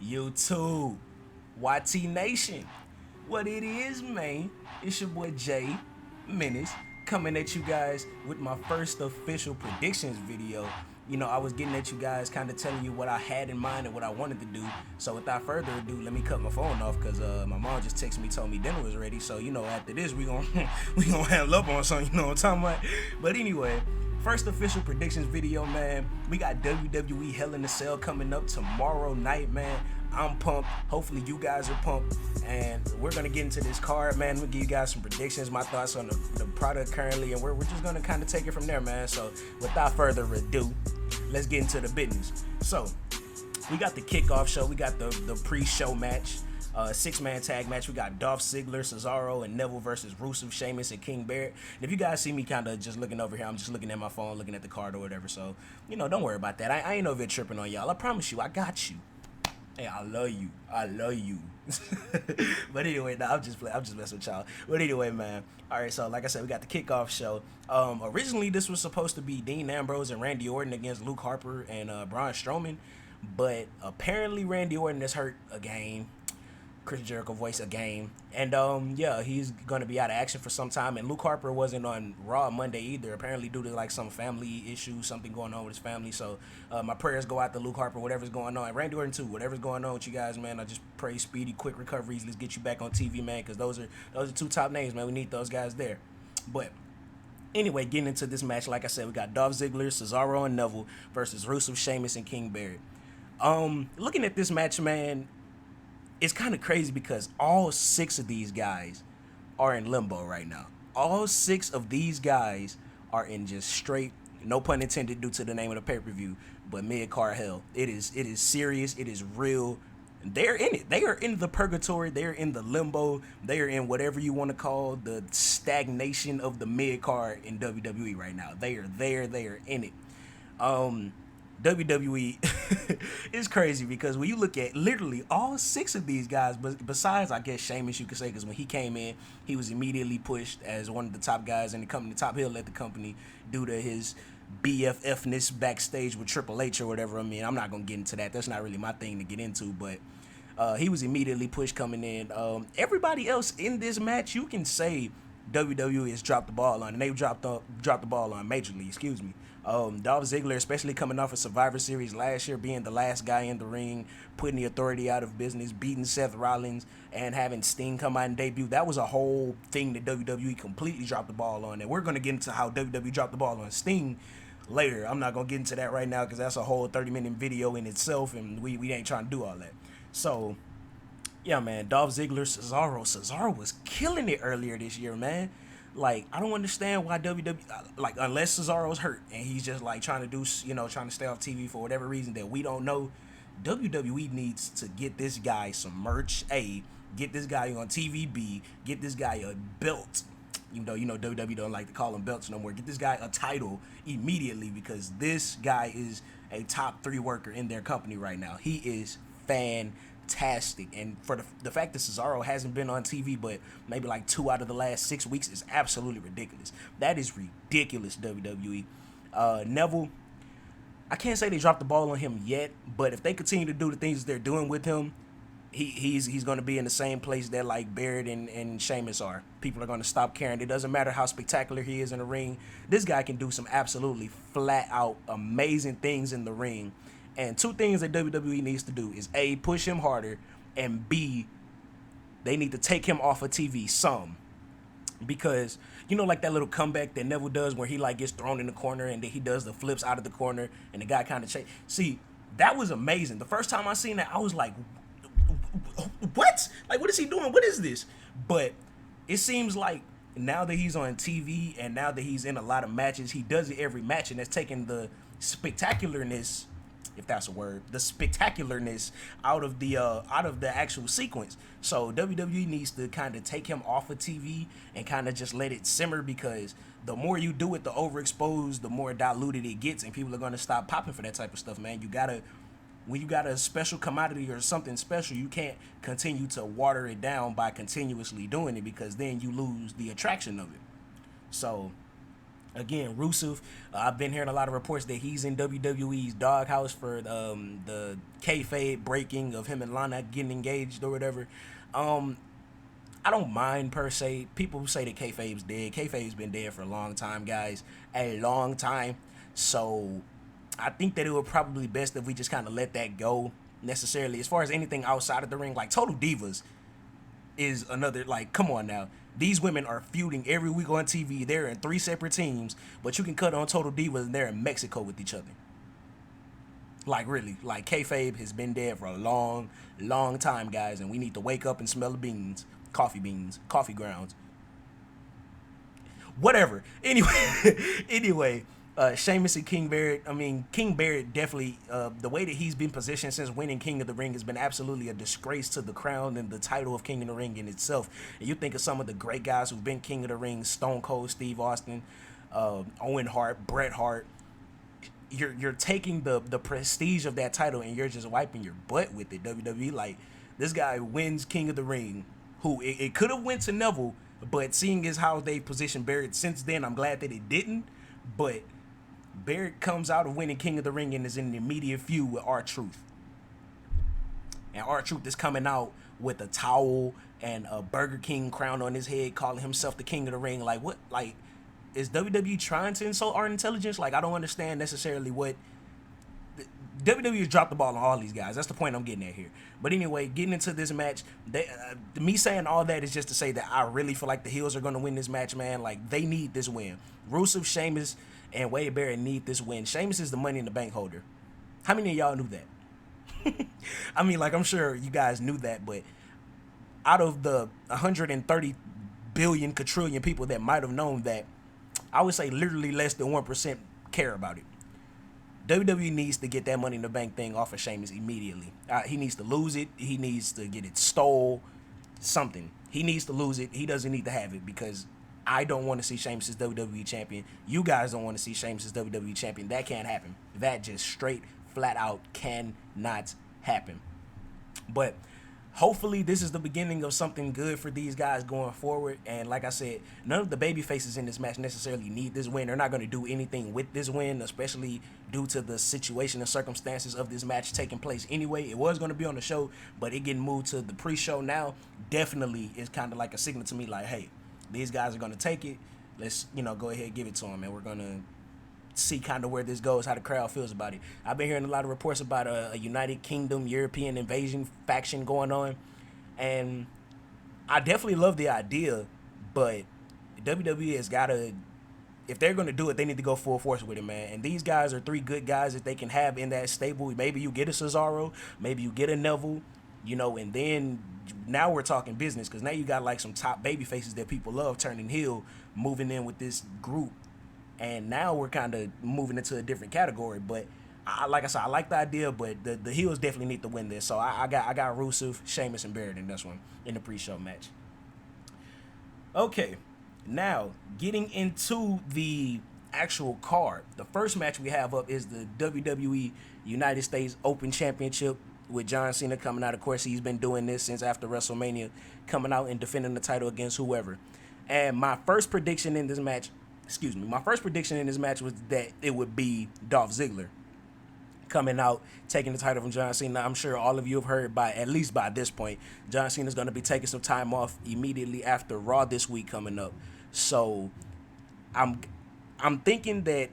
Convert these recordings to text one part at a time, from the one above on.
YouTube, YT Nation. What it is, man, it's your boy Jay Menace coming at you guys with my first official predictions video. You know, I was getting at you guys, kind of telling you what I had in mind and what I wanted to do. So without further ado, let me cut my phone off because my mom just texted me, told me dinner was ready. So you know, after this, we gonna we gonna handle up on something. You know what I'm talking about? But anyway, first official predictions video, man. We got WWE Hell in a Cell coming up tomorrow night, man. I'm pumped. Hopefully you guys are pumped. And we're gonna get into this card, man. We'll give you guys some predictions, my thoughts on the product currently, and we're just gonna kind of take it from there, man. So without further ado, let's get into the business. So we got the kickoff show. We got the pre-show match. Six-man tag match. We got Dolph Ziggler, Cesaro, and Neville versus Rusev, Sheamus, and King Barrett. And if you guys see me kind of just looking over here, I'm just looking at my phone, looking at the card or whatever. So, you know, don't worry about that. I ain't over here tripping on y'all. I promise you, I got you. Hey, I love you. I love you. But anyway, nah, I'm just messing with y'all. But anyway, man. All right, so like I said, we got the kickoff show. Originally, this was supposed to be Dean Ambrose and Randy Orton against Luke Harper and Braun Strowman. But apparently, Randy Orton is hurt again. Chris Jericho voice a game. And yeah, he's gonna be out of action for some time. And Luke Harper wasn't on Raw Monday either, apparently due to like some family issue, something going on with his family. So my prayers go out to Luke Harper, whatever's going on. And Randy Orton too, whatever's going on with you guys, man. I just pray speedy, quick recoveries. Let's get you back on TV, man, because those are two top names, man. We need those guys there. But anyway, getting into this match, like I said, we got Dolph Ziggler, Cesaro, and Neville versus Rusev, Sheamus, and King Barrett. Looking at this match, man, it's kind of crazy because all six of these guys are in limbo right now. All six of these guys are in just straight, no pun intended due to the name of the pay-per-view, but mid-card hell. It is serious. It is real. They're in it. They are in the purgatory. They're in the limbo. They are in whatever you want to call the stagnation of the mid-card in WWE right now. They are there. They are in it. WWE is crazy because when you look at literally all six of these guys, but besides, I guess, Sheamus, you could say, because when he came in, he was immediately pushed as one of the top guys in the company, top heel at the company, due to his BFFness backstage with Triple H or whatever. I mean, I'm not going to get into that. That's not really my thing to get into, but he was immediately pushed coming in. Everybody else in this match, you can say WWE has dropped the ball on, and they've dropped the ball on majorly, excuse me. Dolph Ziggler, especially coming off a Survivor Series last year, being the last guy in the ring, putting the Authority out of business, beating Seth Rollins, and having Sting come out and debut. That was a whole thing that WWE completely dropped the ball on. And we're going to get into how WWE dropped the ball on Sting later. I'm not going to get into that right now because that's a whole 30-minute video in itself, and we ain't trying to do all that. So, yeah, man, Dolph Ziggler, Cesaro was killing it earlier this year, man. Like, I don't understand why WWE, like, unless Cesaro's hurt and he's just like trying to do, you know, trying to stay off TV for whatever reason that we don't know. WWE needs to get this guy some merch. A, get this guy on TV. B, get this guy a belt. You know WWE don't like to call them belts no more. Get this guy a title immediately because this guy is a top 3 worker in their company right now. He is fantastic. And for the fact that Cesaro hasn't been on TV but maybe like 2 out of the last 6 weeks is absolutely ridiculous. That is ridiculous, WWE. Neville, I can't say they dropped the ball on him yet, but if they continue to do the things they're doing with him, he's going to be in the same place that like Barrett and Sheamus are. People are going to stop caring. It doesn't matter how spectacular he is in the ring. This guy can do some absolutely flat out amazing things in the ring. And 2 things that WWE needs to do is A, push him harder, and B, they need to take him off of TV some. Because, you know, like that little comeback that Neville does where he like gets thrown in the corner and then he does the flips out of the corner and the guy kind of see, that was amazing. The first time I seen that, I was like, what? Like, what is he doing? What is this? But it seems like now that he's on TV and now that he's in a lot of matches, he does it every match, and that's taking the spectacularness, if that's a word, the spectacularness out of the actual sequence. So WWE needs to kind of take him off of TV and kind of just let it simmer, because the more you do it, the overexposed, the more diluted it gets, and people are going to stop popping for that type of stuff, man. When you got a special commodity or something special, you can't continue to water it down by continuously doing it, because then you lose the attraction of it. So Again, Rusev, I've been hearing a lot of reports that he's in WWE's doghouse for the kayfabe breaking of him and Lana getting engaged or whatever. Um, I don't mind per se. People who say that kayfabe's dead. Kayfabe's been dead for a long time, guys. A long time. So I think that it would probably be best if we just kind of let that go necessarily. As far as anything outside of the ring, like Total Divas is another, like, come on now. These women are feuding every week on TV. They're in three separate teams, but you can cut on Total Divas and they're in Mexico with each other. Like, really. Like, kayfabe has been dead for a long, long time, guys, and we need to wake up and smell the beans, coffee grounds, whatever. Anyway, Sheamus and King Barrett. I mean, King Barrett definitely, the way that he's been positioned since winning King of the Ring has been absolutely a disgrace to the crown and the title of King of the Ring in itself. And you think of some of the great guys who've been King of the Ring: Stone Cold Steve Austin, Owen Hart, Bret Hart. You're taking the prestige of that title and you're just wiping your butt with it. WWE, like, this guy wins King of the Ring, who it could have went to Neville, but seeing as how they positioned Barrett since then, I'm glad that it didn't. But Barrett comes out of winning King of the Ring and is in an immediate feud with R-Truth. And R-Truth is coming out with a towel and a Burger King crown on his head, calling himself the King of the Ring. Like, what? Like, is WWE trying to insult our intelligence? Like, I don't understand necessarily what. WWE has dropped the ball on all these guys. That's the point I'm getting at here. But anyway, getting into this match, me saying all that is just to say that I really feel like the heels are going to win this match, man. Like, they need this win. Rusev, Sheamus, and Wade Barrett need this win. Sheamus is the Money in the Bank holder. How many of y'all knew that? I mean, like, I'm sure you guys knew that, but out of the 130 billion quadrillion people that might have known that, I would say literally less than 1% care about it. WWE needs to get that Money in the Bank thing off of Sheamus immediately. He needs to lose it. He needs to get it stole. Something. He needs to lose it. He doesn't need to have it because I don't want to see Sheamus as WWE champion. You guys don't want to see Sheamus as WWE champion. That can't happen. That just straight, flat out cannot happen. But hopefully this is the beginning of something good for these guys going forward. And like I said, none of the baby faces in this match necessarily need this win. They're not going to do anything with this win, especially due to the situation and circumstances of this match taking place anyway. It was going to be on the show, but it getting moved to the pre-show now definitely is kind of like a signal to me like, hey, these guys are going to take it. Let's, go ahead and give it to them, and we're going to see kind of where this goes, how the crowd feels about it. I've been hearing a lot of reports about a United Kingdom European invasion faction going on, and I definitely love the idea, but WWE has got to, if they're going to do it, they need to go full force with it, man. And these guys are three good guys that they can have in that stable. Maybe you get a Cesaro, maybe you get a Neville, and then now we're talking business because now you got like some top baby faces that people love turning heel, moving in with this group. And now we're kind of moving into a different category. But like I said, I like the idea, but the heels definitely need to win this. So I got Rusev, Sheamus, and Barrett in this one in the pre-show match. Okay, now getting into the actual card. The first match we have up is the WWE United States Open Championship with John Cena coming out. Of course, he's been doing this since after WrestleMania, coming out and defending the title against whoever. And my first prediction in this match was that it would be Dolph Ziggler coming out, taking the title from John Cena. I'm sure all of you have heard at least by this point, John Cena's going to be taking some time off immediately after Raw this week coming up. So I'm thinking that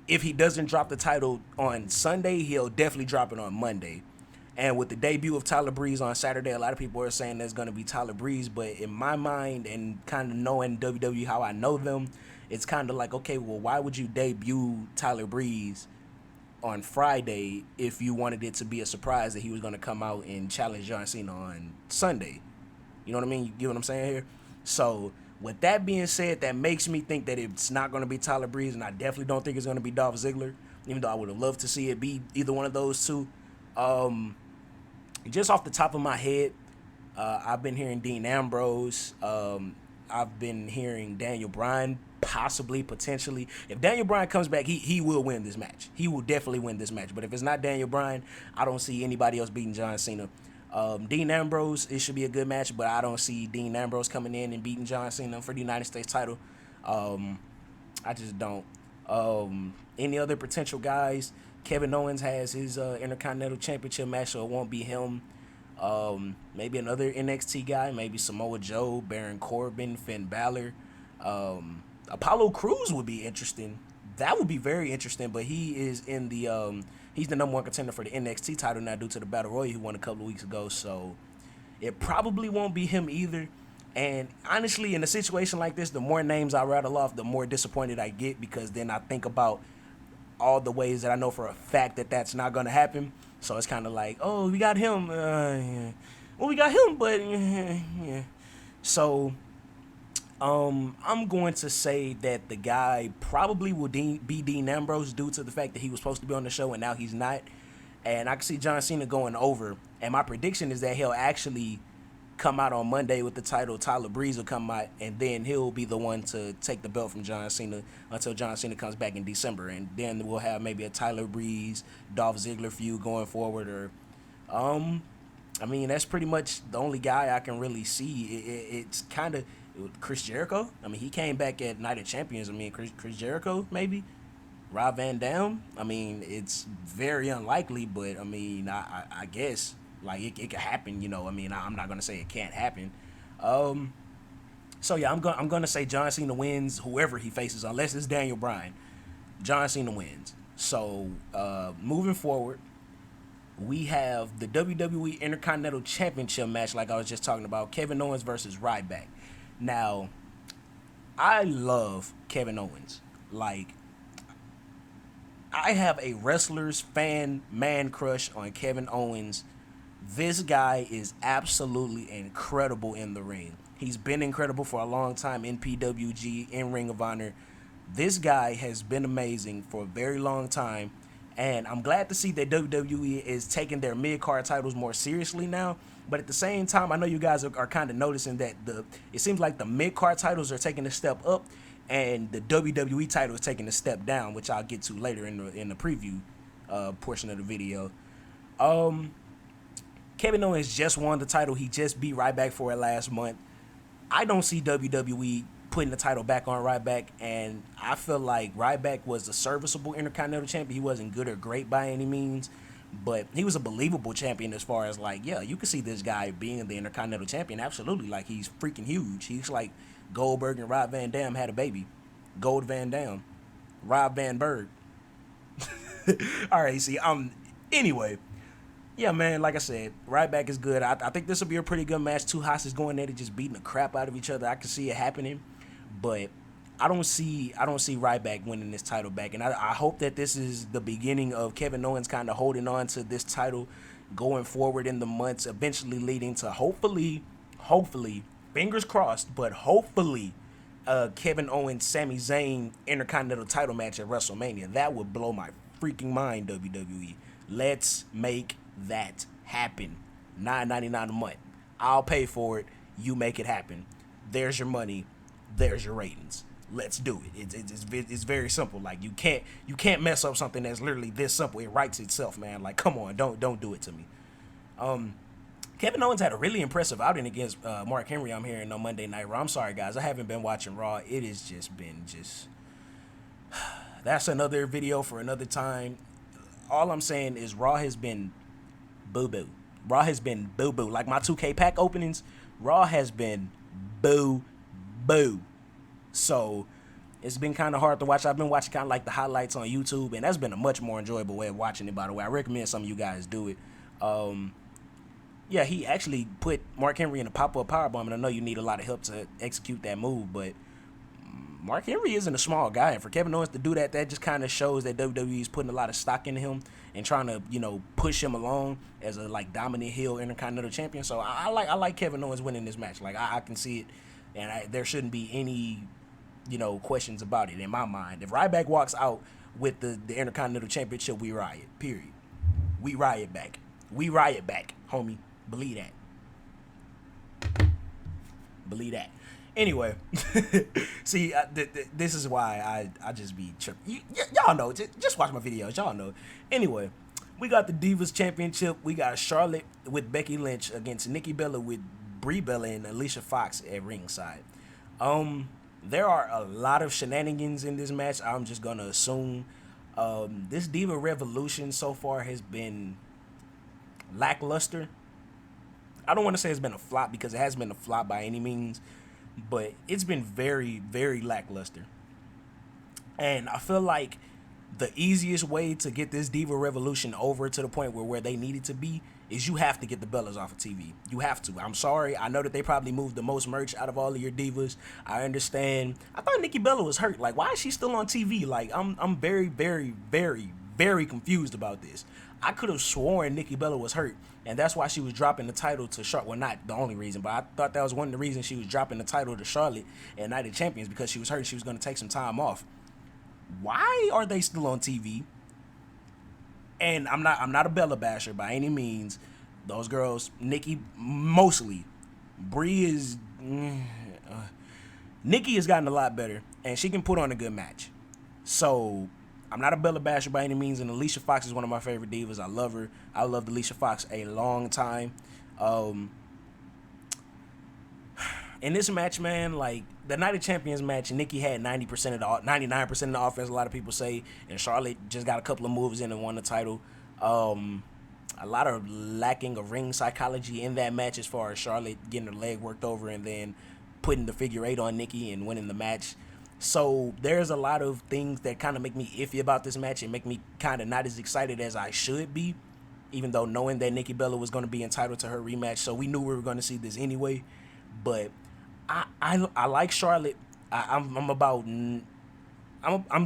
if he doesn't drop the title on Sunday, he'll definitely drop it on Monday. And with the debut of Tyler Breeze on Saturday, a lot of people are saying there's going to be Tyler Breeze. But in my mind, and kind of knowing WWE how I know them, it's kind of like, okay, well, why would you debut Tyler Breeze on Friday if you wanted it to be a surprise that he was going to come out and challenge John Cena on Sunday? You know what I mean? You get what I'm saying here? So with that being said, that makes me think that it's not going to be Tyler Breeze, and I definitely don't think it's going to be Dolph Ziggler, even though I would have loved to see it be either one of those two. Just off the top of my head, I've been hearing Dean Ambrose. I've been hearing Daniel Bryan, possibly, potentially. If Daniel Bryan comes back, he will win this match. He will definitely win this match. But if it's not Daniel Bryan, I don't see anybody else beating John Cena. Dean Ambrose, it should be a good match, but I don't see Dean Ambrose coming in and beating John Cena for the United States title. I just don't. Any other potential guys? Kevin Owens has his Intercontinental Championship match, so it won't be him. Maybe another NXT guy, maybe Samoa Joe, Baron Corbin, Finn Balor. Apollo Crews would be interesting. That would be very interesting, but he is in the he's the number one contender for the NXT title now due to the Battle Royal he won a couple of weeks ago, so it probably won't be him either. And honestly, in a situation like this, the more names I rattle off, the more disappointed I get, because then I think about all the ways that I know for a fact that that's not going to happen. So it's kind of like, oh, we got him. Yeah. Well, we got him, but yeah. So I'm going to say that the guy probably will be Dean Ambrose due to the fact that he was supposed to be on the show and now he's not. And I can see John Cena going over. And my prediction is that he'll actually come out on Monday with the title. Tyler Breeze will come out, and then he'll be the one to take the belt from John Cena until John Cena comes back in December. And then we'll have maybe a Tyler Breeze, Dolph Ziggler feud going forward. Or, I mean, that's pretty much the only guy I can really see. It's kind of Chris Jericho. I mean, he came back at Night of Champions. I mean, Chris Jericho, maybe. Rob Van Dam. I mean, it's very unlikely, but I mean, I guess. Like, it could happen, you know. I mean, I'm not going to say it can't happen. So, yeah, I'm gonna say John Cena wins whoever he faces, unless it's Daniel Bryan. John Cena wins. So, moving forward, we have the WWE Intercontinental Championship match, like I was just talking about, Kevin Owens versus Ryback. Now, I love Kevin Owens. Like, I have a wrestler's fan man crush on Kevin Owens. This guy is absolutely incredible in the ring. He's been incredible for a long time in PWG, in Ring of Honor. This guy has been amazing for a very long time, and I'm glad to see that WWE is taking their mid-card titles more seriously now. But at the same time, I know you guys are kind of noticing that it seems like the mid-card titles are taking a step up, and the WWE title is taking a step down, which I'll get to later in the preview portion of the video. Kevin Owens just won the title. He just beat Ryback for it last month. I don't see WWE putting the title back on Ryback, and I feel like Ryback was a serviceable Intercontinental Champion. He wasn't good or great by any means, but he was a believable champion as far as, like, yeah, you can see this guy being the Intercontinental Champion, absolutely. Like, he's freaking huge. He's like Goldberg and Rob Van Dam had a baby. Gold Van Dam. Rob Van Berg. All right, see, anyway. Yeah, man, like I said, Ryback is good. I think this will be a pretty good match. Two hosses going there to just beating the crap out of each other. I can see it happening, but I don't see Ryback winning this title back. And I hope that this is the beginning of Kevin Owens kind of holding on to this title going forward in the months, eventually leading to hopefully, fingers crossed, but hopefully Kevin Owens, Sami Zayn Intercontinental title match at WrestleMania. That would blow my freaking mind, WWE. Let's make that happen. $9.99 a month. I'll pay for it. You make it happen. There's your money. There's your ratings. Let's do it. It's very simple. Like, you can't mess up something that's literally this simple. It writes itself, man. Like, come on, don't do it to me. Kevin Owens had a really impressive outing against Mark Henry. I'm hearing on Monday Night Raw. I'm sorry, guys. I haven't been watching Raw. It has just been that's another video for another time. All I'm saying is Raw has been boo-boo. Raw has been boo-boo. Like my 2K pack openings, Raw has been boo-boo. So it's been kind of hard to watch. I've been watching kind of like the highlights on YouTube, and that's been a much more enjoyable way of watching it, by the way. I recommend some of you guys do it. Yeah, he actually put Mark Henry in a pop-up powerbomb, and I know you need a lot of help to execute that move, but Mark Henry isn't a small guy, and for Kevin Owens to do that, that just kind of shows that WWE is putting a lot of stock into him and trying to, push him along as a dominant heel Intercontinental Champion. So I like Kevin Owens winning this match. Like I can see it, and there shouldn't be any, questions about it in my mind. If Ryback walks out with the Intercontinental Championship, we riot. Period. We riot back. We riot back, homie. Believe that. Believe that. Anyway, see, this is why I just be tripping. Y'all know. Just watch my videos. Y'all know. Anyway, we got the Divas Championship. We got Charlotte with Becky Lynch against Nikki Bella with Brie Bella and Alicia Fox at ringside. There are a lot of shenanigans in this match. I'm just gonna assume this Diva Revolution so far has been lackluster. I don't want to say it's been a flop because it hasn't been a flop by any means, but it's been very, very lackluster. And I feel like the easiest way to get this Diva Revolution over to the point where they need it to be is you have to get the Bellas off of TV. You have to. I'm sorry. I know that they probably moved the most merch out of all of your divas. I understand. I thought Nikki Bella was hurt. Like, why is she still on TV? Like, I'm very, very, very, very confused about this. I could have sworn Nikki Bella was hurt, and that's why she was dropping the title to Charlotte. Well, not the only reason, but I thought that was one of the reasons she was dropping the title to Charlotte at Night of Champions, because she was hurt. She was going to take some time off. Why are they still on TV? And I'm not a Bella basher by any means. Those girls, Nikki mostly, Brie is Nikki has gotten a lot better, and she can put on a good match. So I'm not a Bella basher by any means, and Alicia Fox is one of my favorite divas. I love her. I loved Alicia Fox a long time. In this match, man, like the Night of Champions match, Nikki had 99% of the offense. A lot of people say, and Charlotte just got a couple of moves in and won the title. A lot of lacking of ring psychology in that match, as far as Charlotte getting her leg worked over and then putting the figure eight on Nikki and winning the match. So there's a lot of things that kind of make me iffy about this match and make me kind of not as excited as I should be, even though knowing that Nikki Bella was going to be entitled to her rematch. So we knew we were going to see this anyway. But I like Charlotte. I'm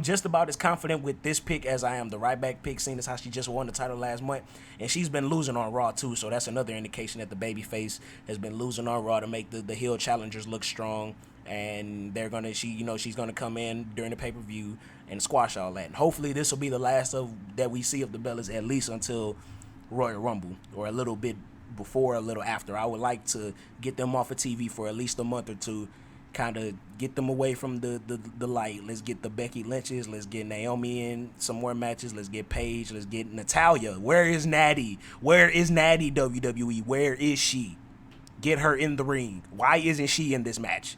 just about as confident with this pick as I am the right back pick, seeing as how she just won the title last month, and she's been losing on Raw too. So that's another indication that the babyface has been losing on Raw to make the heel challengers look strong, and she's gonna come in during the pay-per-view and squash all that. And hopefully this will be the last of that we see of the Bellas, at least until Royal Rumble, or a little bit before, a little after. I would like to get them off of TV for at least a month or two, kind of get them away from the light. Let's get the Becky Lynches. Let's get Naomi in some more matches. Let's get Paige. Let's get Natalya. Where is Natty? Where is Natty, WWE? Where is she? Get her in the ring. Why isn't she in this match?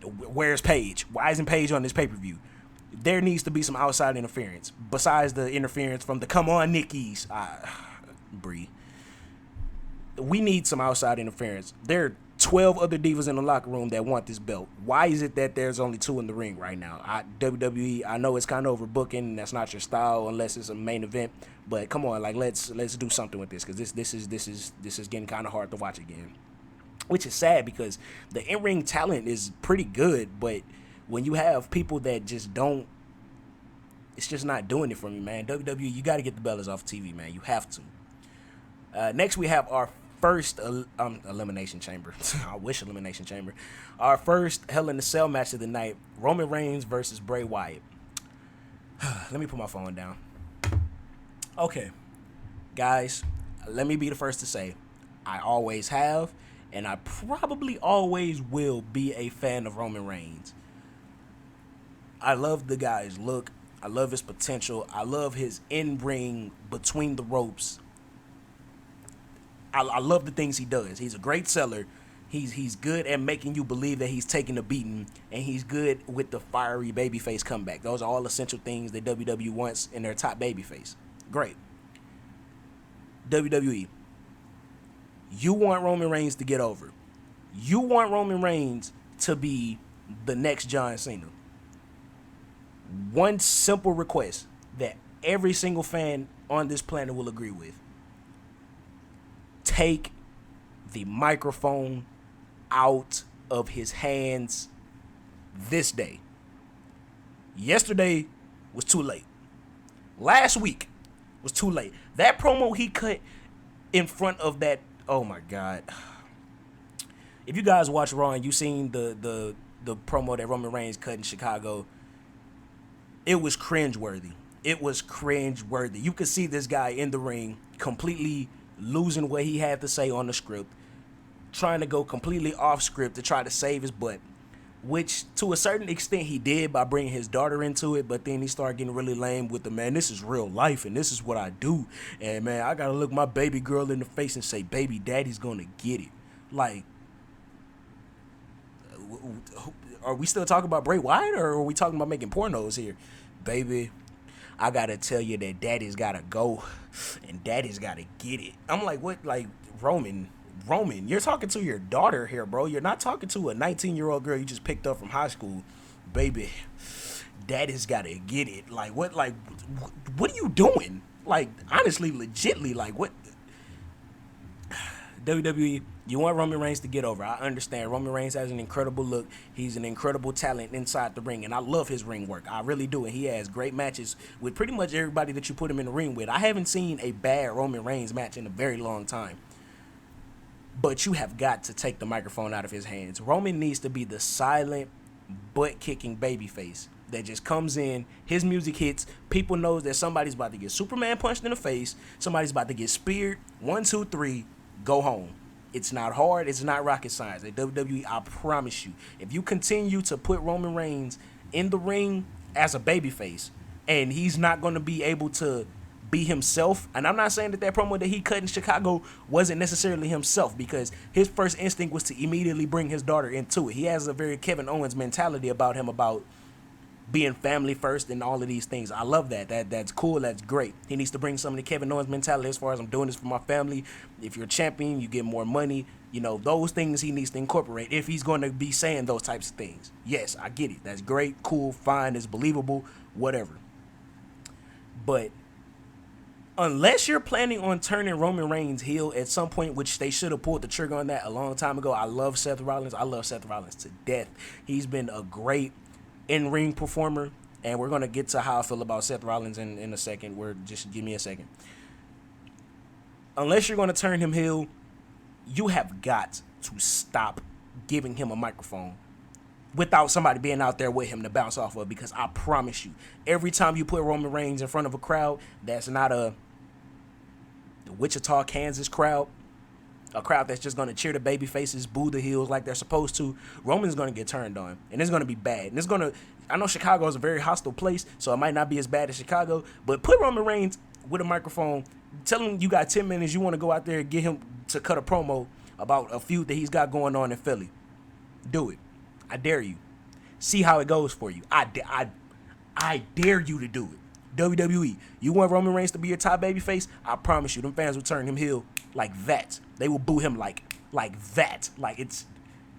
Where's Paige? Why isn't Paige on this pay-per-view? There needs to be some outside interference besides the interference from the Come On Nickies. Brie. We need some outside interference. There are 12 other divas in the locker room that want this belt. Why is it that there's only 2 in the ring right now? WWE, I know it's kind of overbooking, and that's not your style unless it's a main event. But come on, like let's do something with this, because this is getting kind of hard to watch again. Which is sad, because the in-ring talent is pretty good, but when you have people that just don't, it's just not doing it for me, man. WWE, you got to get the Bellas off TV, man. You have to. Next, we have our first Elimination Chamber. I wish Elimination Chamber. Our first Hell in a Cell match of the night: Roman Reigns versus Bray Wyatt. Let me put my phone down. Okay, guys, let me be the first to say, I always have, and I probably always will be a fan of Roman Reigns. I love the guy's look. I love his potential. I love his in-ring, between the ropes. I love the things he does. He's a great seller. He's good at making you believe that he's taking a beating, and he's good with the fiery babyface comeback. Those are all essential things that WWE wants in their top babyface. Great. WWE, you want Roman Reigns to get over. You want Roman Reigns to be the next John Cena. One simple request that every single fan on this planet will agree with: take the microphone out of his hands this day. Yesterday was too late. Last week was too late. That promo he cut in front of that, oh my God. If you guys watch Raw and you seen the promo that Roman Reigns cut in Chicago, it was cringeworthy. It was cringeworthy. You could see this guy in the ring completely losing what he had to say on the script, trying to go completely off script to try to save his butt, which to a certain extent he did by bringing his daughter into it, but then he started getting really lame with the, man, this is real life and this is what I do, and man, I gotta look my baby girl in the face and say, baby, daddy's gonna get it. Like, Are we still talking about Bray Wyatt, or are we talking about making pornos here? Baby, I gotta tell you that daddy's gotta go and daddy's gotta get it. I'm like, what? Like, Roman, you're talking to your daughter here, bro. You're not talking to a 19-year-old girl you just picked up from high school. Baby, daddy's gotta get it. Like, what? Like, what are you doing? Like, honestly, legitly, like, what? WWE, you want Roman Reigns to get over. I understand. Roman Reigns has an incredible look. He's an incredible talent inside the ring, and I love his ring work. I really do, and he has great matches with pretty much everybody that you put him in the ring with. I haven't seen a bad Roman Reigns match in a very long time. But you have got to take the microphone out of his hands. Roman needs to be the silent, butt-kicking babyface that just comes in, his music hits, people knows that somebody's about to get Superman punched in the face, somebody's about to get speared, 1, 2, 3, go home. It's not hard. It's not rocket science. At WWE, I promise you, if you continue to put Roman Reigns in the ring as a babyface, and he's not going to be able to be himself, and I'm not saying that promo that he cut in Chicago wasn't necessarily himself, because his first instinct was to immediately bring his daughter into it. He has a very Kevin Owens mentality about him, about being family first and all of these things. I love that. That's cool. That's great. He needs to bring some of the Kevin Owens mentality as far as I'm doing this for my family. If you're a champion, you get more money. You know, those things he needs to incorporate if he's going to be saying those types of things. Yes, I get it. That's great, cool, fine, it's believable, whatever. But unless you're planning on turning Roman Reigns heel at some point, which they should have pulled the trigger on that a long time ago. I love Seth Rollins. I love Seth Rollins to death. He's been a great in-ring performer, and we're going to get to how I feel about Seth Rollins in a second. Just give me a second. Unless you're going to turn him heel, you have got to stop giving him a microphone without somebody being out there with him to bounce off of, because I promise you, every time you put Roman Reigns in front of a crowd that's not the Wichita, Kansas crowd, a crowd that's just going to cheer the baby faces, boo the heels like they're supposed to, Roman's going to get turned on, and it's going to be bad. And it's going to, I know Chicago is a very hostile place, so it might not be as bad as Chicago, but put Roman Reigns with a microphone, tell him you got 10 minutes, you want to go out there and get him to cut a promo about a feud that he's got going on in Philly. Do it. I dare you. See how it goes for you. I dare you to do it. WWE, you want Roman Reigns to be your top babyface? I promise you, them fans will turn him heel like that. They will boo him like that. Like, it's,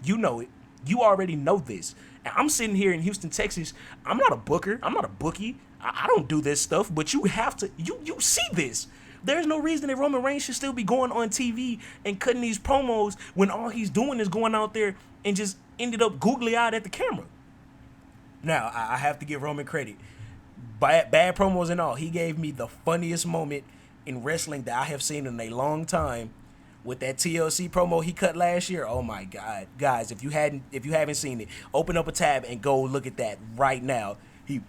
you know it. You already know this. And I'm sitting here in Houston, Texas. I'm not a booker. I'm not a bookie. I don't do this stuff. But you have to. You see this. There's no reason that Roman Reigns should still be going on TV and cutting these promos when all he's doing is going out there and just ended up googly-eyed at the camera. Now, I have to give Roman credit. Bad promos and all, he gave me the funniest moment in wrestling that I have seen in a long time with that TLC promo he cut last year. Oh my God, guys! If you haven't seen it, open up a tab and go look at that right now. He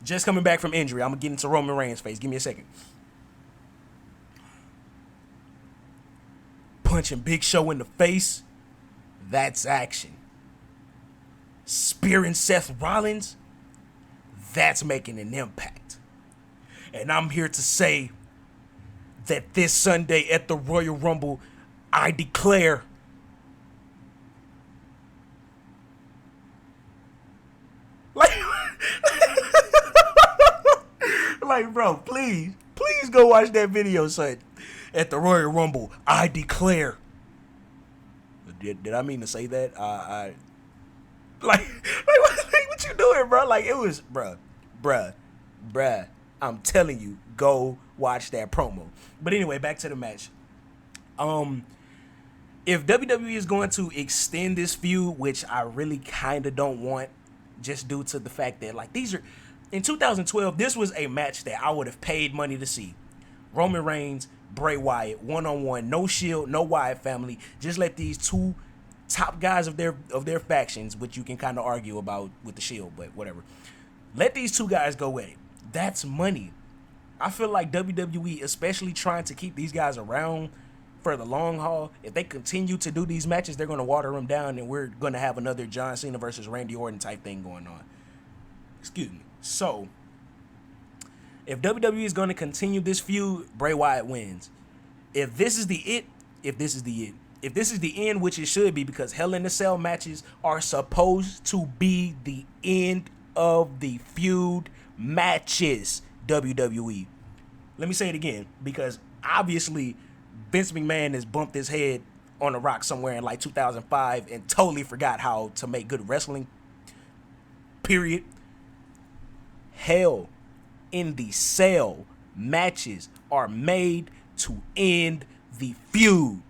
just coming back from injury. I'm gonna get into Roman Reigns' face. Give me a second. Punching Big Show in the face. That's action. Spearing Seth Rollins. That's making an impact. And I'm here to say that this Sunday at the Royal Rumble, I declare like, bro, please go watch that video, son. At the Royal Rumble, I declare. Did I mean to say that? What you doing, bro? Like, it was, bruh. I'm telling you, go watch that promo. But anyway, back to the match. If WWE is going to extend this feud, which I really kind of don't want, just due to the fact that, like, these are, in 2012, this was a match that I would have paid money to see. Roman Reigns, Bray Wyatt, one-on-one, no Shield, no Wyatt family. Just let these two top guys of their factions, which you can kind of argue about with the Shield, but whatever. Let these two guys go at it. That's money. I feel like WWE, especially trying to keep these guys around for the long haul, if they continue to do these matches, they're going to water them down, and we're going to have another John Cena versus Randy Orton type thing going on. Excuse me. So, if WWE is going to continue this feud, Bray Wyatt wins. If this is the it, if this is the end, which it should be, because Hell in a Cell matches are supposed to be the end of the feud matches, WWE. Let me say it again, because obviously Vince McMahon has bumped his head on a rock somewhere in like 2005 and totally forgot how to make good wrestling, period. Hell in the Cell matches are made to end the feud,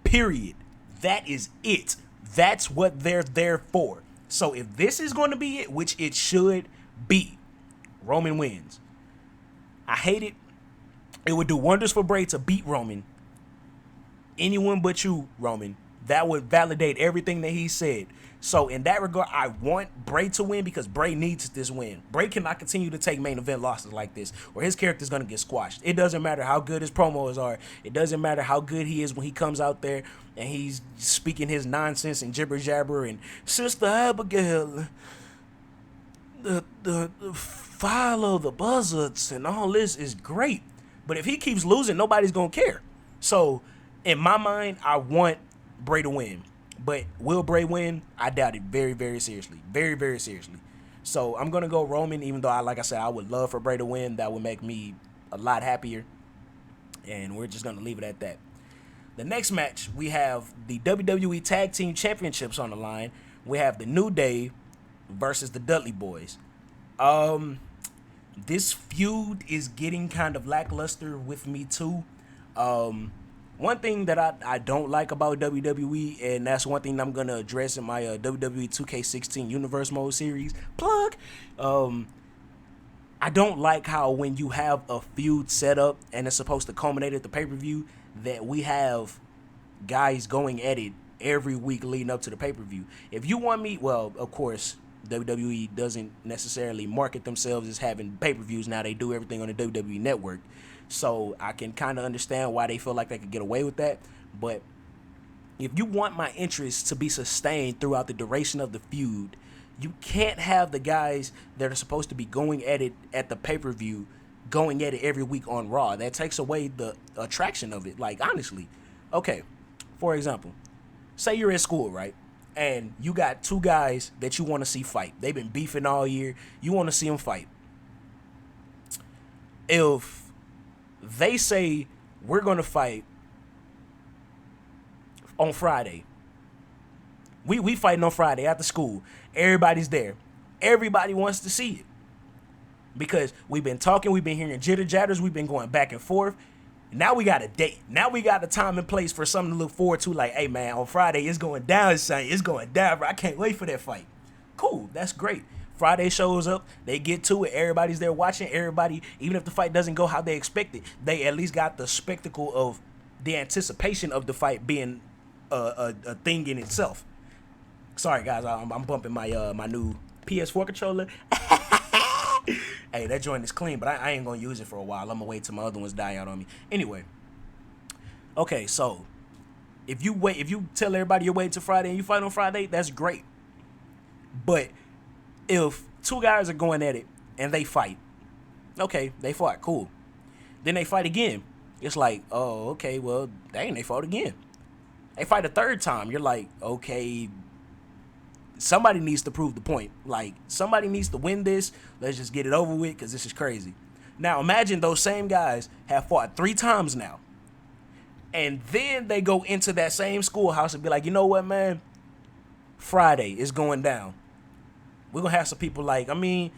period. That is it. That's what they're there for. So if this is going to be it, which it should be, Roman wins. I hate it. It would do wonders for Bray to beat Roman. Anyone but you, Roman. That would validate everything that he said. So in that regard, I want Bray to win because Bray needs this win. Bray cannot continue to take main event losses like this, or his character's going to get squashed. It doesn't matter how good his promos are. It doesn't matter how good he is when he comes out there and he's speaking his nonsense and jibber jabber and Sister Abigail, the follow the buzzards and all this is great. But if he keeps losing, nobody's going to care. So in my mind, I want Bray to win. But will Bray win? I doubt it very, very seriously. Very, very seriously. So I'm going to go Roman, even though, like I said, I would love for Bray to win. That would make me a lot happier. And we're just going to leave it at that. The next match, we have the WWE Tag Team Championships on the line. We have the New Day versus the Dudley Boys. This feud is getting kind of lackluster with me too. One thing that I don't like about WWE, and that's one thing I'm going to address in my WWE 2K16 Universe Mode series, plug, I don't like how when you have a feud set up and it's supposed to culminate at the pay-per-view, that we have guys going at it every week leading up to the pay-per-view. If you want me, well, of course, WWE doesn't necessarily market themselves as having pay-per-views now. They do everything on the WWE Network. So I can kind of understand why they feel like they could get away with that. But if you want my interest to be sustained throughout the duration of the feud, you can't have the guys that are supposed to be going at it at the pay-per-view going at it every week on Raw. That takes away the attraction of it. Like, honestly. Okay, for example, say you're at school, right? And you got two guys that you want to see fight. They've been beefing all year. You want to see them fight. If they say, we're going to fight on Friday. We fighting on Friday after school. Everybody's there. Everybody wants to see it. Because we've been talking, we've been hearing jitter jatters, we've been going back and forth. Now we got a date. Now we got a time and place for something to look forward to. Like, hey, man, on Friday, it's going down, son. It's going down, bro. I can't wait for that fight. Cool. That's great. Friday shows up, they get to it, everybody's there watching, everybody, even if the fight doesn't go how they expect it, they at least got the spectacle of the anticipation of the fight being a thing in itself. Sorry guys, I'm bumping my my new PS4 controller. Hey, that joint is clean, but I ain't gonna use it for a while. I'm gonna wait till my other ones die out on me. Anyway, okay, so if you tell everybody you're waiting till Friday and you fight on Friday, that's great. But if two guys are going at it and they fight, okay, they fought, cool. Then they fight again. It's like, oh, okay, well, dang, they fought again. They fight a third time. You're like, okay, somebody needs to prove the point. Like, somebody needs to win this. Let's just get it over with because this is crazy. Now, imagine those same guys have fought 3 times now. And then they go into that same schoolhouse and be like, you know what, man? Friday is going down. We're going to have some people like, I mean,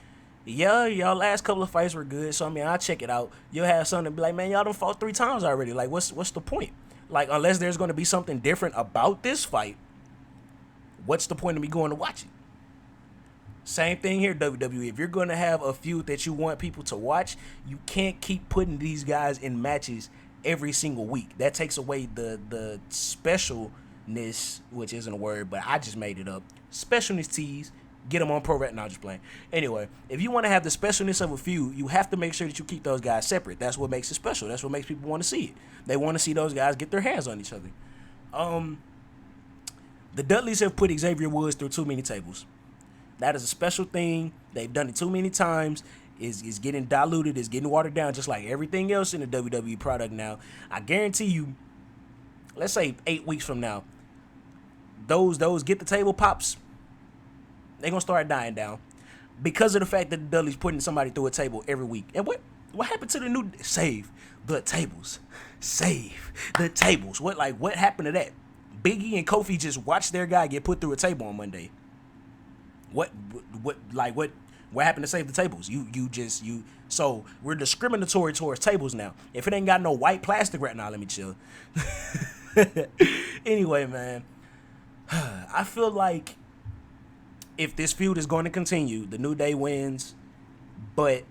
yeah, y'all last couple of fights were good, so I mean, I'll check it out. You'll have something to be like, man, y'all done fought 3 times already. Like, what's the point? Like, unless there's going to be something different about this fight, what's the point of me going to watch it? Same thing here, WWE. If you're going to have a feud that you want people to watch, you can't keep putting these guys in matches every single week. That takes away the specialness, which isn't a word, but I just made it up. Specialness tease. Get them on Pro Wrestling. No, just playing. Anyway, if you want to have the specialness of a feud, you have to make sure that you keep those guys separate. That's what makes it special. That's what makes people want to see it. They want to see those guys get their hands on each other. The Dudleys have put Xavier Woods through too many tables. That is a special thing. They've done it too many times. Is getting diluted. Is getting watered down just like everything else in the WWE product now. I guarantee you, let's say 8 weeks from now, those get the table pops, they gonna start dying down because of the fact that the Dudley's putting somebody through a table every week. And what happened to the new save the tables? Save the tables. What happened to that? Biggie and Kofi just watched their guy get put through a table on Monday. What happened to save the tables? So we're discriminatory towards tables now. If it ain't got no white plastic right now, let me chill. Anyway, man, I feel like if this feud is going to continue, the New Day wins, but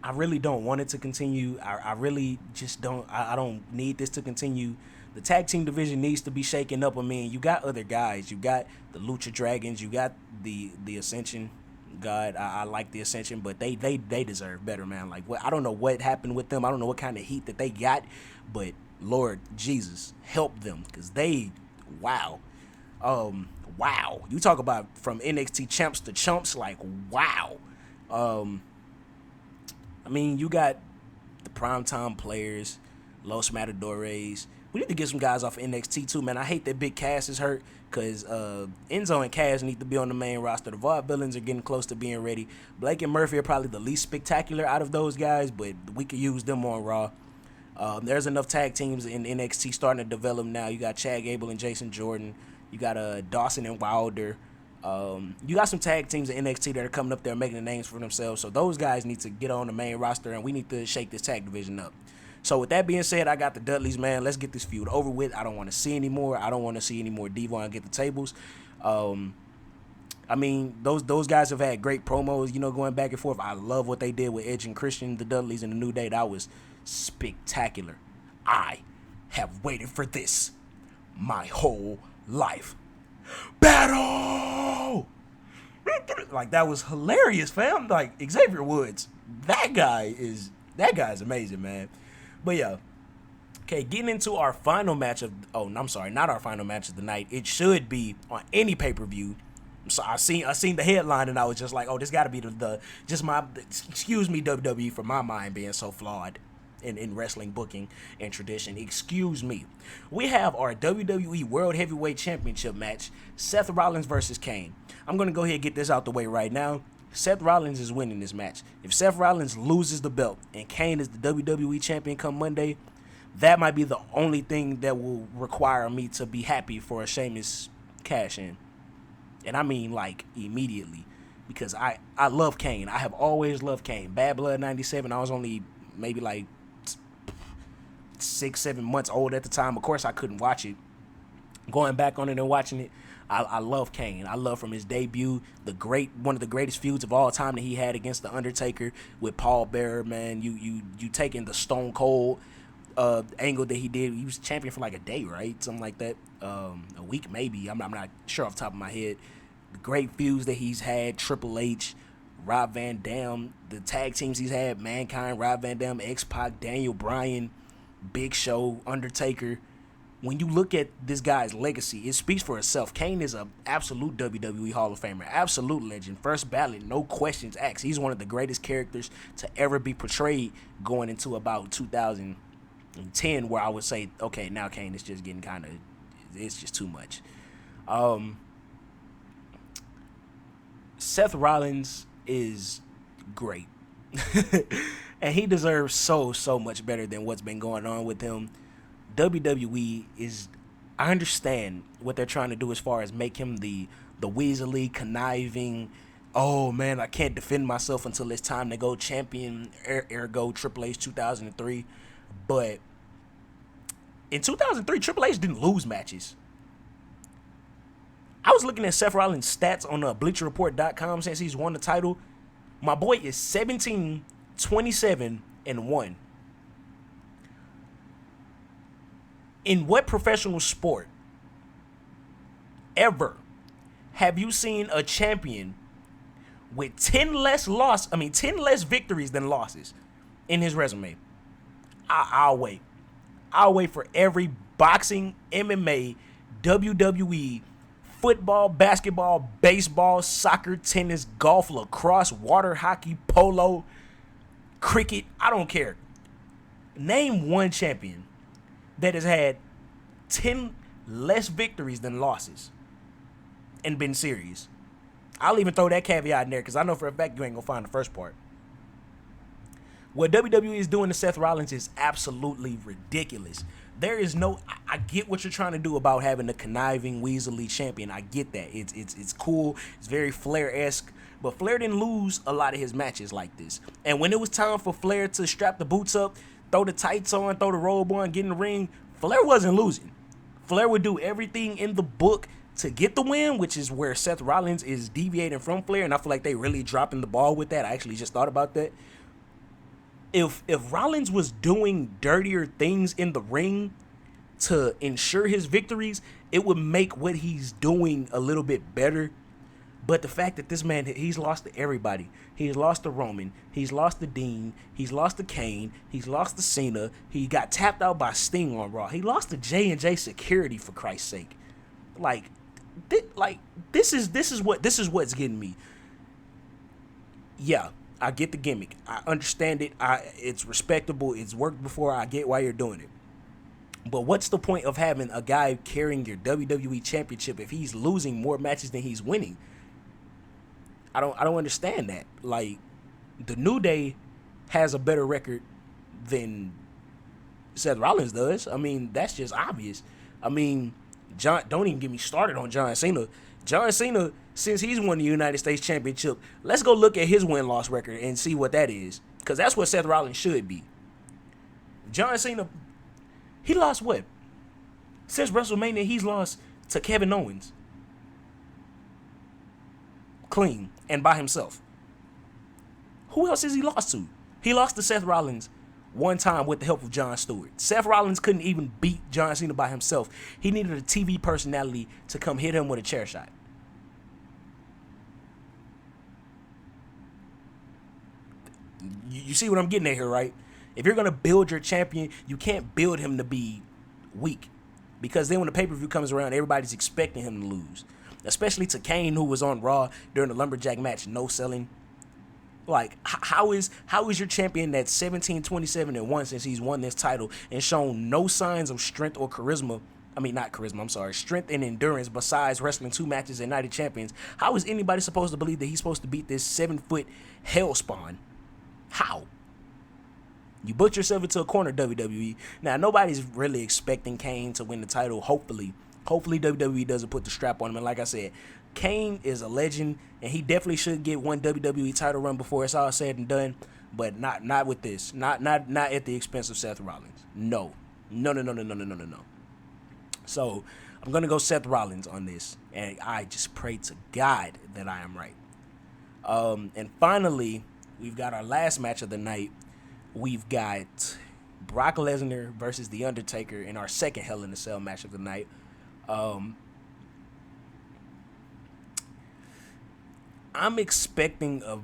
I really don't want it to continue. I really just don't. I don't need this to continue. The tag team division needs to be shaken up. I mean, you got other guys. You got the Lucha Dragons. You got the Ascension. God, I like the Ascension, but they deserve better, man. Like, I don't know what happened with them. I don't know what kind of heat that they got, but Lord Jesus, help them, because wow. Wow. You talk about from NXT champs to chumps, like, wow. I mean, you got the primetime players, Los Matadores. We need to get some guys off of NXT too, man. I hate that Big Cass is hurt, because Enzo and Cass need to be on the main roster. The Vaudevillains are getting close to being ready. Blake and Murphy are probably the least spectacular out of those guys, but we could use them on Raw. There's enough tag teams in NXT starting to develop now. You got Chad Gable and Jason Jordan. You got Dawson and Wilder. You got some tag teams in NXT that are coming up there making the names for themselves. So those guys need to get on the main roster, and we need to shake this tag division up. So with that being said, I got the Dudleys, man. Let's get this feud over with. I don't want to see anymore. I don't want to see any more Devon get the tables. I mean, those guys have had great promos, going back and forth. I love what they did with Edge and Christian, the Dudleys, and the New Day. That was spectacular. I have waited for this my whole life. Battle! Like, that was hilarious, fam. Like, Xavier Woods, that guy is amazing, man. But yeah, okay, getting into our final match of, not our final match of the night. It should be on any pay-per-view. So I seen the headline, and I was just like, oh, this got to be excuse me, WWE, for my mind being so flawed in wrestling booking and tradition. Excuse me. We have our WWE World Heavyweight Championship match, Seth Rollins versus Kane. I'm going to go ahead and get this out the way right now. Seth Rollins is winning this match. If Seth Rollins loses the belt and Kane is the WWE champion come Monday, that might be the only thing that will require me to be happy for a Sheamus cash in. And I mean, like, immediately. Because I love Kane. I have always loved Kane. Bad Blood 97, I was only maybe like 6-7 months old at the time. Of course, I couldn't watch it. Going back on it and watching it, I love Kane. I love from his debut, one of the greatest feuds of all time that he had against The Undertaker with Paul Bearer, man. You taking the Stone Cold angle that he did. He was champion for like a day, right? Something like that. A week maybe. I'm not sure off the top of my head. The great feuds that he's had, Triple H, Rob Van Dam, the tag teams he's had, Mankind, Rob Van Dam, X-Pac, Daniel Bryan, Big Show, Undertaker. When you look at this guy's legacy, it speaks for itself. Kane is an absolute WWE Hall of Famer, absolute legend, first ballot, no questions asked. He's one of the greatest characters to ever be portrayed going into about 2010, where I would say, okay, now Kane is just getting it's just too much. Seth Rollins is great. And he deserves so much better than what's been going on with him. WWE I understand what they're trying to do as far as make him the Weasley, conniving, oh man, I can't defend myself until it's time to go champion, ergo Triple H 2003. But in 2003, Triple H didn't lose matches. I was looking at Seth Rollins' stats on BleacherReport.com since he's won the title. My boy is 17, 27, and 1. In what professional sport ever have you seen a champion with 10 less victories than losses in his resume? I'll wait. I'll wait for every boxing, MMA, WWE, football, basketball, baseball, soccer, tennis, golf, lacrosse, water hockey, polo, cricket. I don't care. Name one champion that has had 10 less victories than losses and been serious. I'll even throw that caveat in there because I know for a fact you ain't going to find the first part. What WWE is doing to Seth Rollins is absolutely ridiculous. There is no, I get what you're trying to do about having a conniving, weaselly champion. I get that. It's cool. It's very Flair-esque. But Flair didn't lose a lot of his matches like this. And when it was time for Flair to strap the boots up, throw the tights on, throw the robe on, get in the ring, Flair wasn't losing. Flair would do everything in the book to get the win, which is where Seth Rollins is deviating from Flair. And I feel like they really dropping the ball with that. I actually just thought about that. If Rollins was doing dirtier things in the ring to ensure his victories, it would make what he's doing a little bit better. But the fact that this man, he's lost to everybody. He's lost to Roman. He's lost to Dean. He's lost to Kane. He's lost to Cena. He got tapped out by Sting on Raw. He lost to J&J Security, for Christ's sake. This is what's getting me. Yeah. I get the gimmick. I understand it. It's respectable. It's worked before. I get why you're doing it. But what's the point of having a guy carrying your WWE Championship if he's losing more matches than he's winning? I don't understand that. Like, the New Day has a better record than Seth Rollins does. I mean, that's just obvious. I mean, don't even get me started on John Cena. John Cena, since he's won the United States Championship, let's go look at his win-loss record and see what that is. Because that's what Seth Rollins should be. John Cena, he lost what? Since WrestleMania, he's lost to Kevin Owens. Clean and by himself. Who else has he lost to? He lost to Seth Rollins one time with the help of Jon Stewart. Seth Rollins couldn't even beat John Cena by himself. He needed a TV personality to come hit him with a chair shot. You see what I'm getting at here, right? If you're going to build your champion, you can't build him to be weak. Because then when the pay-per-view comes around, everybody's expecting him to lose. Especially to Kane, who was on Raw during the Lumberjack match, no selling. Like, how is your champion that's 17-27-1 since he's won this title and shown no signs of strength or charisma? I mean, not charisma, I'm sorry. Strength and endurance besides wrestling 2 matches at Night of Champions. How is anybody supposed to believe that he's supposed to beat this 7-foot hellspawn? How? You put yourself into a corner, WWE. Now, nobody's really expecting Kane to win the title, hopefully. Hopefully, WWE doesn't put the strap on him. And like I said, Kane is a legend, and he definitely should get one WWE title run before it's all said and done. But not with this. Not at the expense of Seth Rollins. No. So, I'm going to go Seth Rollins on this. And I just pray to God that I am right. And finally, we've got our last match of the night. We've got Brock Lesnar versus The Undertaker in our second Hell in a Cell match of the night. I'm expecting a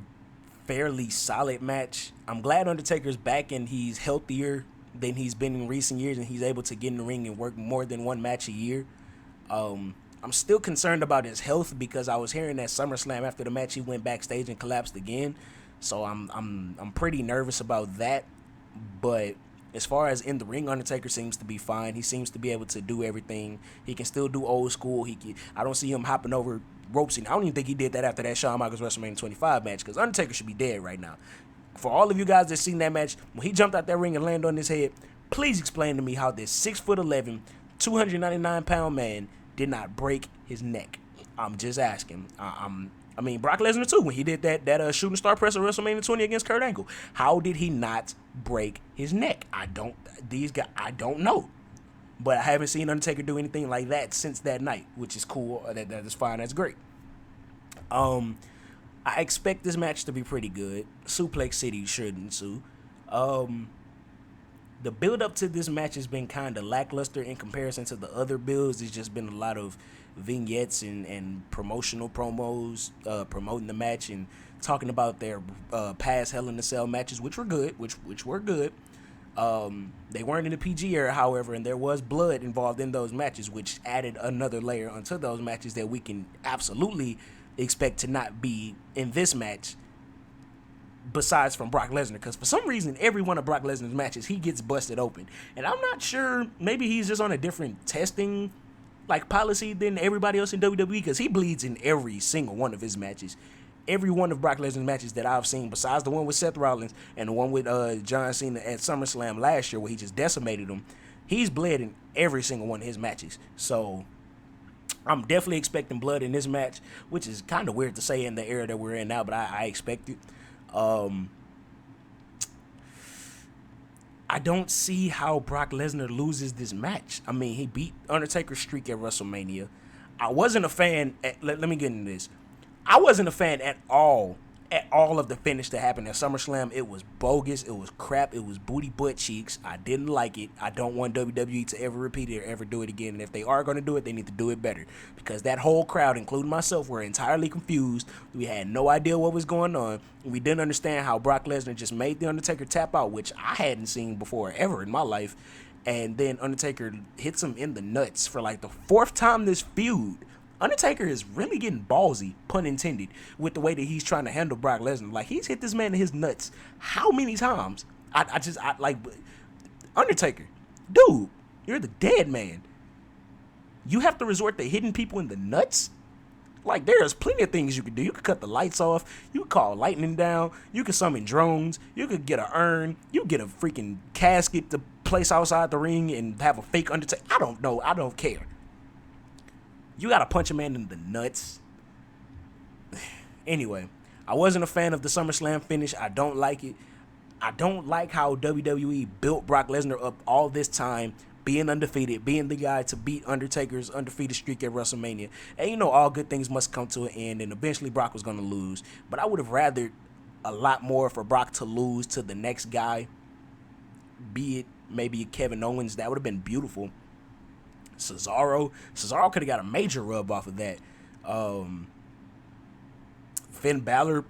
fairly solid match. I'm glad Undertaker's back and he's healthier than he's been in recent years, and he's able to get in the ring and work more than one match a year. I'm still concerned about his health because I was hearing that SummerSlam after the match he went backstage and collapsed again. So I'm pretty nervous about that. But as far as in the ring, Undertaker seems to be fine. He seems to be able to do everything. He can still do old school. I don't see him hopping over ropes. And I don't even think he did that after that Shawn Michaels WrestleMania 25 match, because Undertaker should be dead right now. For all of you guys that seen that match, when he jumped out that ring and landed on his head, please explain to me how this 6'11", 299-pound man did not break his neck. I'm just asking. I mean, Brock Lesnar too, when he did that shooting star press at WrestleMania 20 against Kurt Angle. How did he not break his neck? I don't know. But I haven't seen Undertaker do anything like that since that night, which is cool. That is fine. That's great. I expect this match to be pretty good. Suplex City should ensue. The build up to this match has been kind of lackluster in comparison to the other builds. There's just been a lot of vignettes and promotional promos promoting the match and talking about their past Hell in a Cell matches, which were good. They weren't in the PG era, however, and there was blood involved in those matches, which added another layer onto those matches that we can absolutely expect to not be in this match besides from Brock Lesnar, because for some reason every one of Brock Lesnar's matches he gets busted open, and I'm not sure, maybe he's just on a different testing like policy than everybody else in WWE, because he bleeds in every single one of his matches. Every one of Brock Lesnar's matches that I've seen, besides the one with Seth Rollins and the one with John Cena at SummerSlam last year where he just decimated him, he's bled in every single one of his matches. So I'm definitely expecting blood in this match, which is kind of weird to say in the era that we're in now, but I expect it. I don't see how Brock Lesnar loses this match. I mean, he beat Undertaker's streak at WrestleMania. I wasn't a fan. Let me get into this. I wasn't a fan at all of the finish that happened at SummerSlam. It was bogus. It was crap. It was booty butt cheeks. I didn't like it. I don't want WWE to ever repeat it or ever do it again. And if they are going to do it, they need to do it better. Because that whole crowd, including myself, were entirely confused. We had no idea what was going on. We didn't understand how Brock Lesnar just made The Undertaker tap out, which I hadn't seen before ever in my life. And then Undertaker hits him in the nuts for like the fourth time this feud. Undertaker is really getting ballsy, pun intended, with the way that he's trying to handle Brock Lesnar. Like, he's hit this man in his nuts how many times? I like, Undertaker, dude, you're the dead man. You have to resort to hitting people in the nuts? Like, there's plenty of things you could do. You could cut the lights off. You could call lightning down. You could summon drones. You could get an urn. You could get a freaking casket to place outside the ring and have a fake Undertaker. I don't know. I don't care. You gotta punch a man in the nuts. Anyway, I wasn't a fan of the SummerSlam finish. I don't like it. I don't like how WWE built Brock Lesnar up all this time, being undefeated, being the guy to beat Undertaker's undefeated streak at WrestleMania. And you know, all good things must come to an end, and eventually Brock was gonna lose. But I would have rathered a lot more for Brock to lose to the next guy, be it maybe Kevin Owens. That would have been beautiful. Cesaro could have got a major rub off of that. Finn Balor,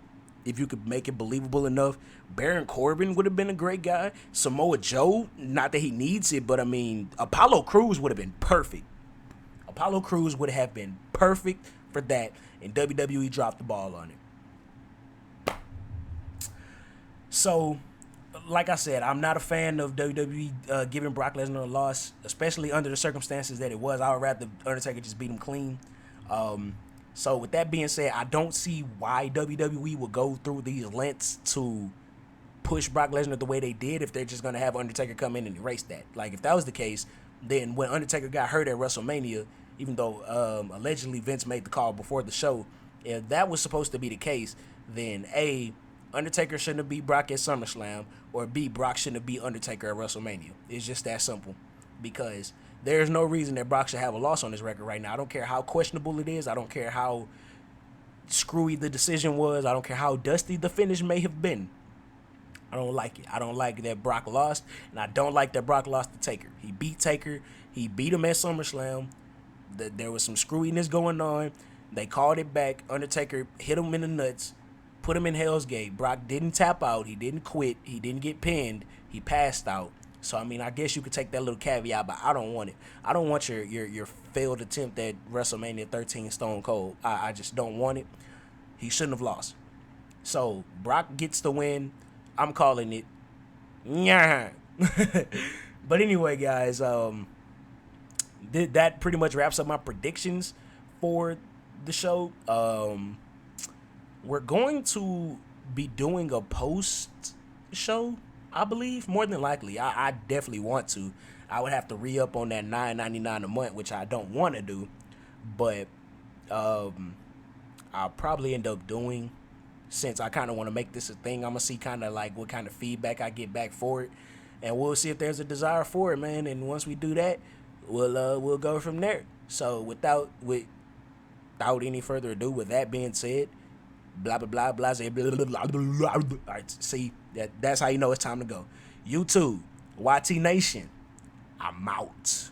if you could make it believable enough. Baron Corbin would have been a great guy. Samoa Joe, not that he needs it, but I mean, Apollo Crews would have been perfect. Apollo Crews would have been perfect for that, and WWE dropped the ball on it. So, like I said, I'm not a fan of WWE giving Brock Lesnar a loss, especially under the circumstances that it was. I would rather Undertaker just beat him clean. So with that being said, I don't see why WWE would go through these lengths to push Brock Lesnar the way they did if they're just going to have Undertaker come in and erase that. Like, if that was the case, then when Undertaker got hurt at WrestleMania, even though allegedly Vince made the call before the show, if that was supposed to be the case, then A, Undertaker shouldn't have beat Brock at SummerSlam, or B, Brock shouldn't have beat Undertaker at WrestleMania. It's just that simple. Because there's no reason that Brock should have a loss on his record right now. I don't care how questionable it is. I don't care how screwy the decision was. I don't care how dusty the finish may have been. I don't like it. I don't like that Brock lost, and I don't like that Brock lost to Taker. He beat Taker. He beat him at SummerSlam. There was some screwiness going on. They called it back. Undertaker hit him in the nuts, put him in Hell's Gate. Brock didn't tap out. He didn't quit. He didn't get pinned. He passed out. So, I mean, I guess you could take that little caveat, but I don't want it. I don't want your failed attempt at WrestleMania 13 Stone Cold. I just don't want it. He shouldn't have lost. So, Brock gets the win. I'm calling it. Yeah. But anyway, guys, that pretty much wraps up my predictions for the show. We're going to be doing a post-show, I believe, more than likely. I definitely want to. I would have to re-up on that $9.99 a month, which I don't want to do. But I'll probably end up doing, since I kind of want to make this a thing. I'm going to see kind of like what kind of feedback I get back for it. And we'll see if there's a desire for it, man. And once we do that, we'll go from there. So without any further ado, with that being said, blah blah blah blah blah blah blah blah. All right, see that's how you know it's time to go. YouTube, YT Nation, I'm out.